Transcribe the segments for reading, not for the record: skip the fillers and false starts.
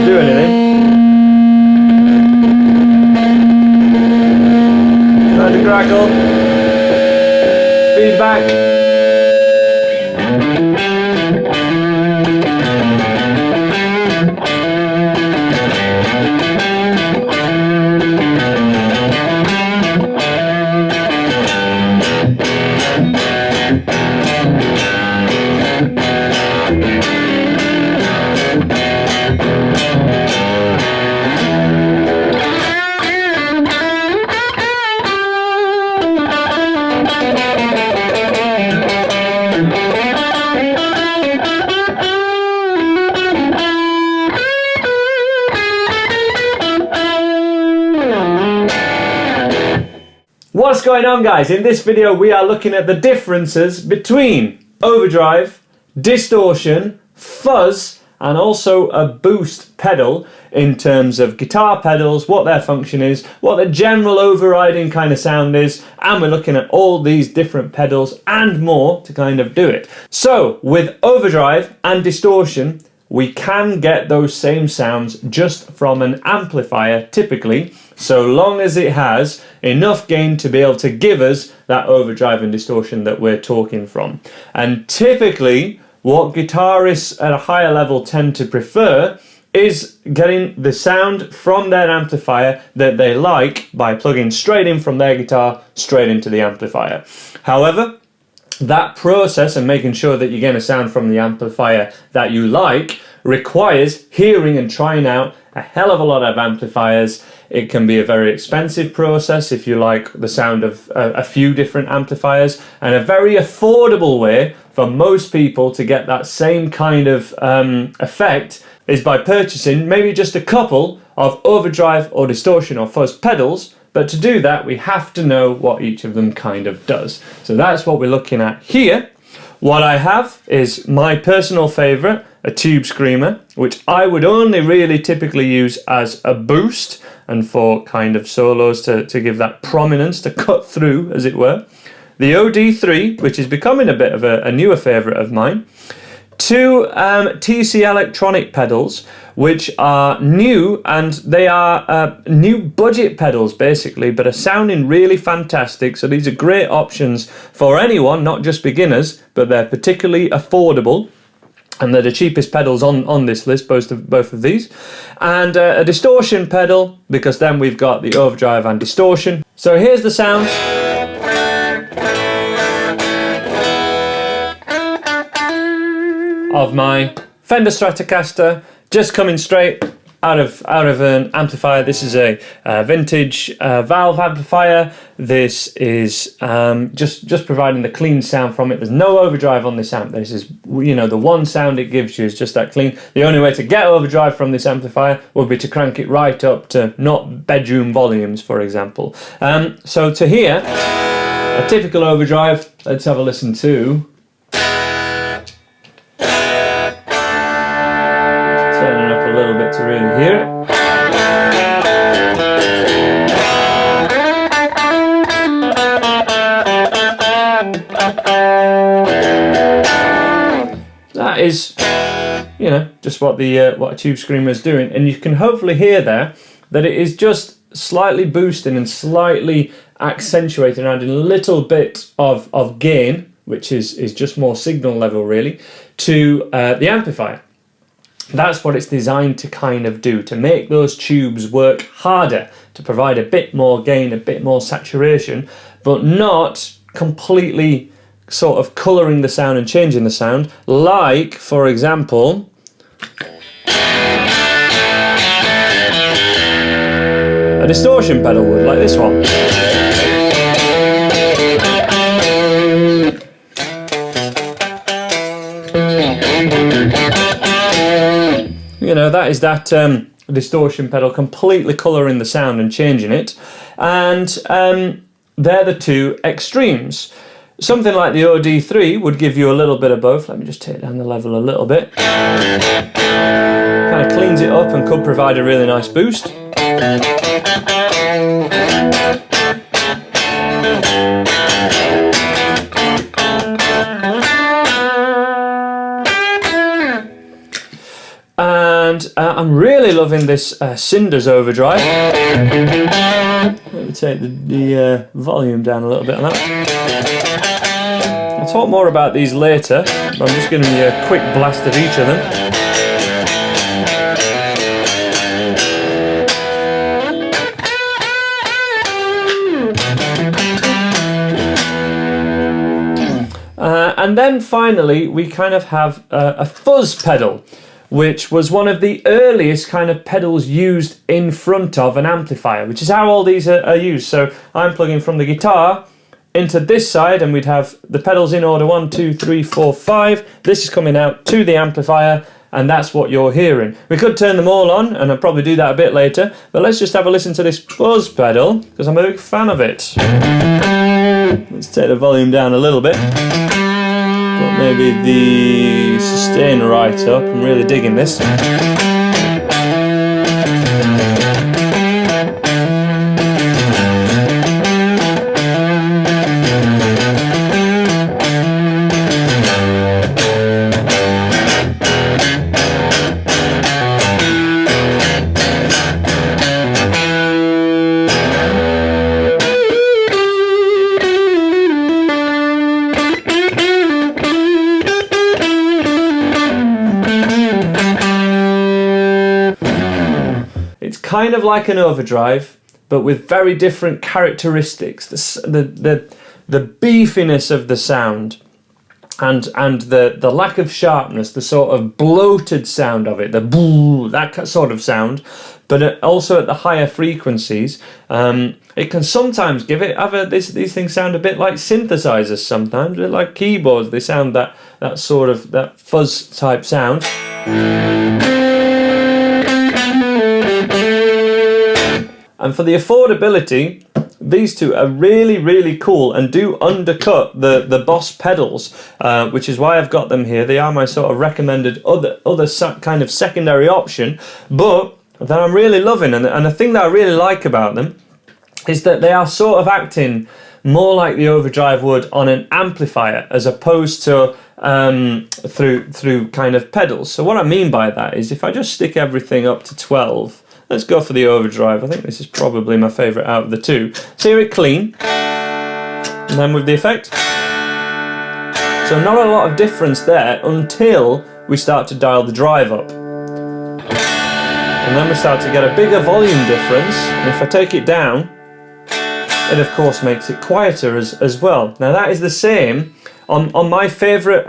do anything. Trying to crackle. Feedback. What's going on, guys? In this video we are looking at the differences between overdrive, distortion, fuzz and also a boost pedal in terms of guitar pedals, what their function is, what the general overriding kind of sound is, and we're looking at all these different pedals and more to kind of do it. So with overdrive and distortion we can get those same sounds just from an amplifier typically, so long as it has enough gain to be able to give us that overdrive and distortion that we're talking from. And typically what guitarists at a higher level tend to prefer is getting the sound from their amplifier that they like by plugging straight in from their guitar straight into the amplifier. However, that process and making sure that you're getting a sound from the amplifier that you like requires hearing and trying out a hell of a lot of amplifiers. It can be a very expensive process if you like the sound of a few different amplifiers, and a very affordable way for most people to get that same kind of effect is by purchasing maybe just a couple of overdrive or distortion or fuzz pedals. But to do that we have to know what each of them kind of does. So that's what we're looking at here. What I have is my personal favourite, a tube screamer, which I would only really typically use as a boost and for kind of solos to give that prominence, to cut through as it were. The OD3, which is becoming a bit of a newer favourite of mine. Two TC electronic pedals, which are new, and they are new budget pedals basically, but are sounding really fantastic. So these are great options for anyone, not just beginners, but they're particularly affordable. And they're the cheapest pedals on this list, both of these. And a distortion pedal, because then we've got the overdrive and distortion. So here's the sounds. Of my Fender Stratocaster, just coming straight out of an amplifier. This is a vintage valve amplifier. This is just providing the clean sound from it. There's no overdrive on this amp. This is, you know, the one sound it gives you is just that clean. The only way to get overdrive from this amplifier would be to crank it right up to not bedroom volumes, for example. So to hear a typical overdrive, let's have a listen to. Turning up a little bit to really hear it. That is, you know, just what a tube screamer is doing, and you can hopefully hear there that it is just slightly boosting and slightly accentuating, adding a little bit of gain, which is just more signal level really, to the amplifier. That's what it's designed to kind of do, to make those tubes work harder, to provide a bit more gain, a bit more saturation, but not completely sort of colouring the sound and changing the sound, like, for example, a distortion pedal would, like this one. You know, that is that distortion pedal completely colouring the sound and changing it. And they're the two extremes. Something like the OD3 would give you a little bit of both. Let me just take down the level a little bit. Kind of cleans it up and could provide a really nice boost. And I'm really loving this Cinders Overdrive. Let me take the volume down a little bit on that. I'll talk more about these later, but I'm just giving you a quick blast of each of them. And then finally we kind of have a fuzz pedal, which was one of the earliest kind of pedals used in front of an amplifier, which is how all these are used. So I'm plugging from the guitar into this side, and we'd have the pedals in order 1, 2, 3, 4, 5. This is coming out to the amplifier, and that's what you're hearing. We could turn them all on, and I'll probably do that a bit later, but let's just have a listen to this fuzz pedal, because I'm a big fan of it. Let's take the volume down a little bit. But maybe the sustain right up. I'm really digging this. Kind of like an overdrive, but with very different characteristics. The beefiness of the sound, and the lack of sharpness, the sort of bloated sound of it, the boo, that sort of sound, but also at the higher frequencies, it can sometimes give it. These things sound a bit like synthesizers sometimes, a bit like keyboards. They sound that sort of that fuzz type sound. And for the affordability, these two are really, really cool and do undercut the Boss pedals, which is why I've got them here. They are my sort of recommended other kind of secondary option, but that I'm really loving. And the thing that I really like about them is that they are sort of acting more like the Overdrive would on an amplifier, as opposed to through kind of pedals. So what I mean by that is, if I just stick everything up to 12, let's go for the Overdrive. I think this is probably my favourite out of the two. So hear it clean, and then with the effect. So not a lot of difference there until we start to dial the drive up. And then we start to get a bigger volume difference, and if I take it down, it of course makes it quieter as well. Now that is the same on my favourite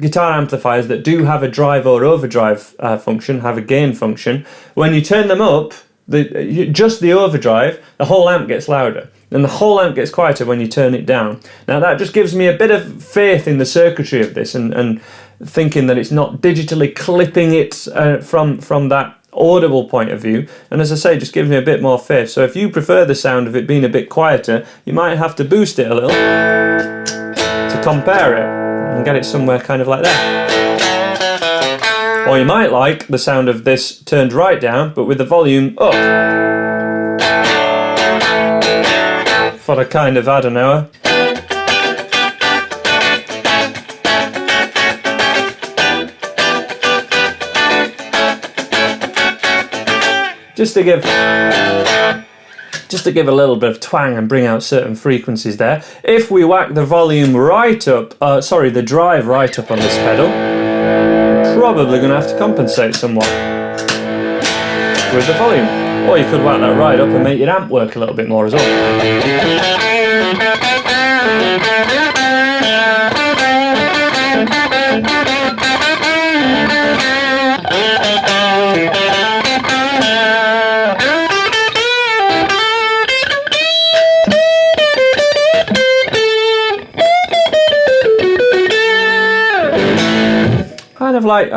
guitar amplifiers that do have a drive or overdrive function, have a gain function. When you turn them up, just the overdrive, the whole amp gets louder, and the whole amp gets quieter when you turn it down. Now that just gives me a bit of faith in the circuitry of this, and thinking that it's not digitally clipping it from that audible point of view. And as I say, just gives me a bit more faith. So if you prefer the sound of it being a bit quieter, you might have to boost it a little to compare it and get it somewhere kind of like that. Or you might like the sound of this turned right down, but with the volume up. For a kind of, I don't know, just to give a little bit of twang and bring out certain frequencies there. If we whack the volume right up, the drive right up on this pedal, we're probably going to have to compensate somewhat with the volume. Or you could whack that right up and make your amp work a little bit more as well. Kind of like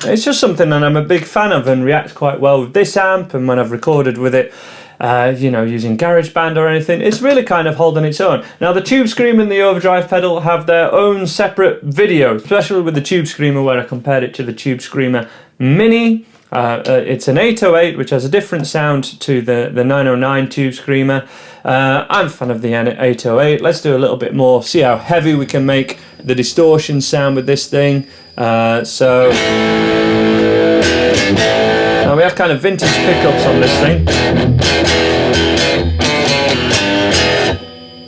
it's just something that I'm a big fan of and reacts quite well with this amp, and when I've recorded with it, using GarageBand or anything, it's really kind of holding its own. Now the Tube Screamer and the Overdrive pedal have their own separate video, especially with the Tube Screamer, where I compared it to the Tube Screamer Mini. It's an 808, which has a different sound to the 909 Tube Screamer. I'm a fan of the 808. Let's do a little bit more, see how heavy we can make the distortion sound with this thing. So Now we have kind of vintage pickups on this thing.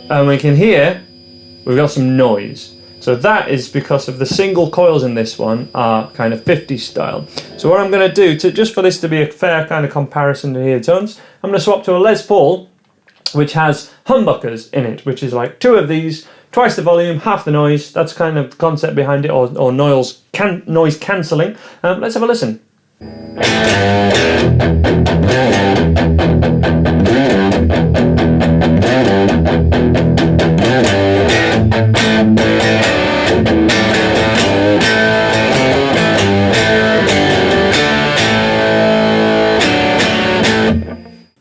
And we can hear we've got some noise. So that is because of the single coils in this one are kind of 50s style. So what I'm going to do, just for this to be a fair kind of comparison to hear tones, I'm going to swap to a Les Paul, which has humbuckers in it, which is like 2 of these, twice the volume, half the noise. That's kind of the concept behind it, or noise cancelling. Let's have a listen.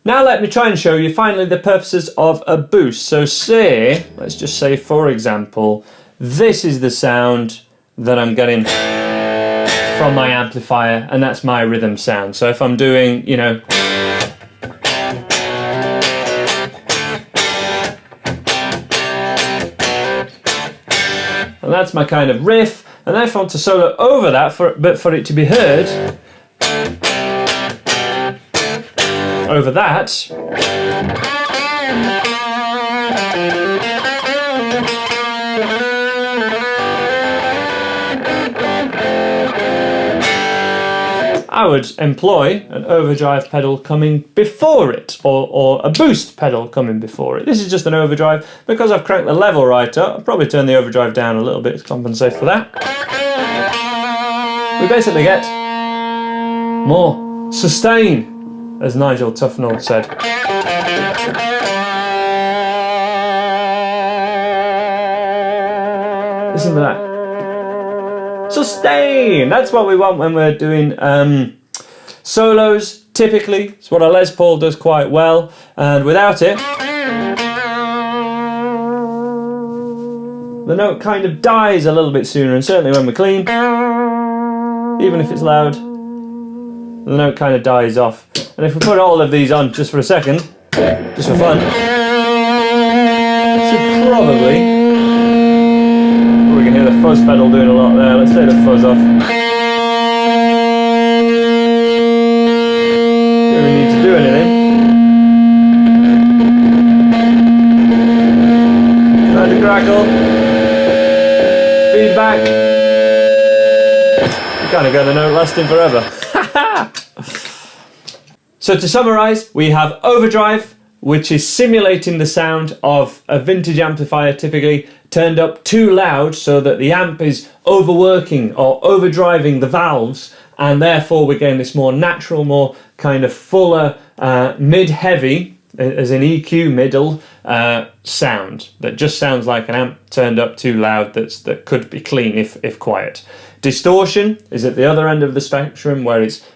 Now let me try and show you finally the purposes of a boost. So say, let's just say for example, this is the sound that I'm getting from my amplifier, and that's my rhythm sound. So if I'm doing, you know, and that's my kind of riff, and then if I want to solo over that, but for it to be heard over that, I would employ an overdrive pedal coming before it, or a boost pedal coming before it. This is just an overdrive. Because I've cranked the level right up, I'll probably turn the overdrive down a little bit to compensate for that. We basically get more sustain, as Nigel Tufnell said. Listen to that. Sustain! That's what we want when we're doing solos, typically. It's what a Les Paul does quite well, and without it, the note kind of dies a little bit sooner, and certainly when we're clean, even if it's loud, the note kind of dies off. And if we put all of these on just for a second, just for fun, should probably, we can hear the fuzz pedal doing a lot there. Let's take the fuzz off. Don't really need to do anything. Trying to crackle. Feedback. You kind of get the note lasting forever. So to summarise, we have overdrive, which is simulating the sound of a vintage amplifier, typically turned up too loud so that the amp is overworking or overdriving the valves, and therefore we're getting this more natural, more kind of fuller, mid-heavy, as in EQ middle, sound that just sounds like an amp turned up too loud that could be clean if quiet. Distortion is at the other end of the spectrum, where it's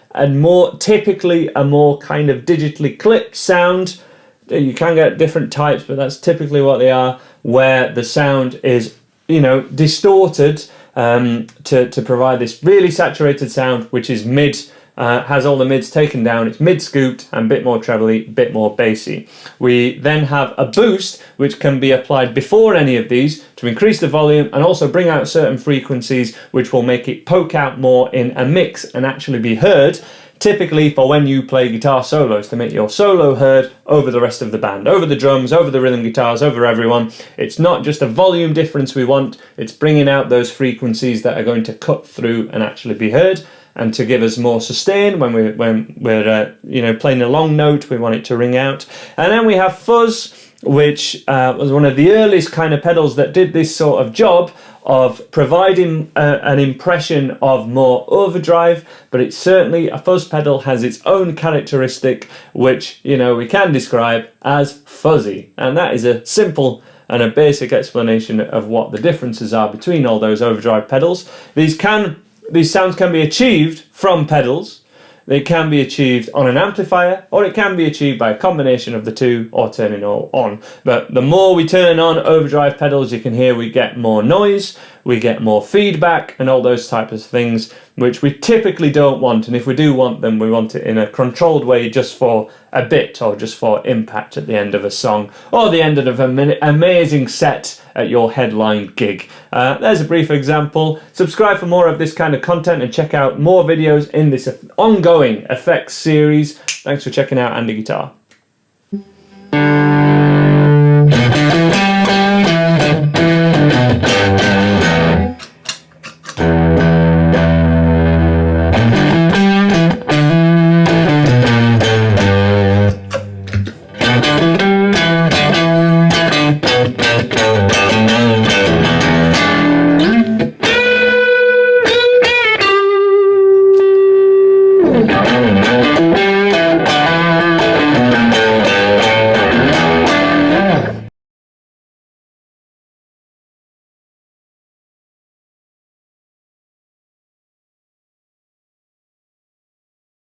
typically a more kind of digitally clipped sound. You can get different types, but that's typically what they are, where the sound is, you know, distorted to provide this really saturated sound, which is mid, has all the mids taken down. It's mid scooped and a bit more trebly, a bit more bassy. We then have a boost, which can be applied before any of these to increase the volume and also bring out certain frequencies, which will make it poke out more in a mix and actually be heard, typically for when you play guitar solos, to make your solo heard over the rest of the band, over the drums, over the rhythm guitars, over everyone. It's not just a volume difference we want, it's bringing out those frequencies that are going to cut through and actually be heard, and to give us more sustain when we're you know, playing a long note, we want it to ring out. And then we have fuzz, which was one of the earliest kind of pedals that did this sort of job of providing an impression of more overdrive, but it's certainly, a fuzz pedal has its own characteristic, which, you know, we can describe as fuzzy. And that is a simple and a basic explanation of what the differences are between all those overdrive pedals. These sounds can be achieved from pedals, they can be achieved on an amplifier, or it can be achieved by a combination of the two, or turning all on. But the more we turn on overdrive pedals, you can hear we get more noise, we get more feedback and all those types of things, which we typically don't want. And if we do want them, we want it in a controlled way, just for a bit, or just for impact at the end of a song, or the end of an amazing set at your headline gig. There's a brief example. Subscribe for more of this kind of content and check out more videos in this ongoing effects series. Thanks for checking out Andy Guitar.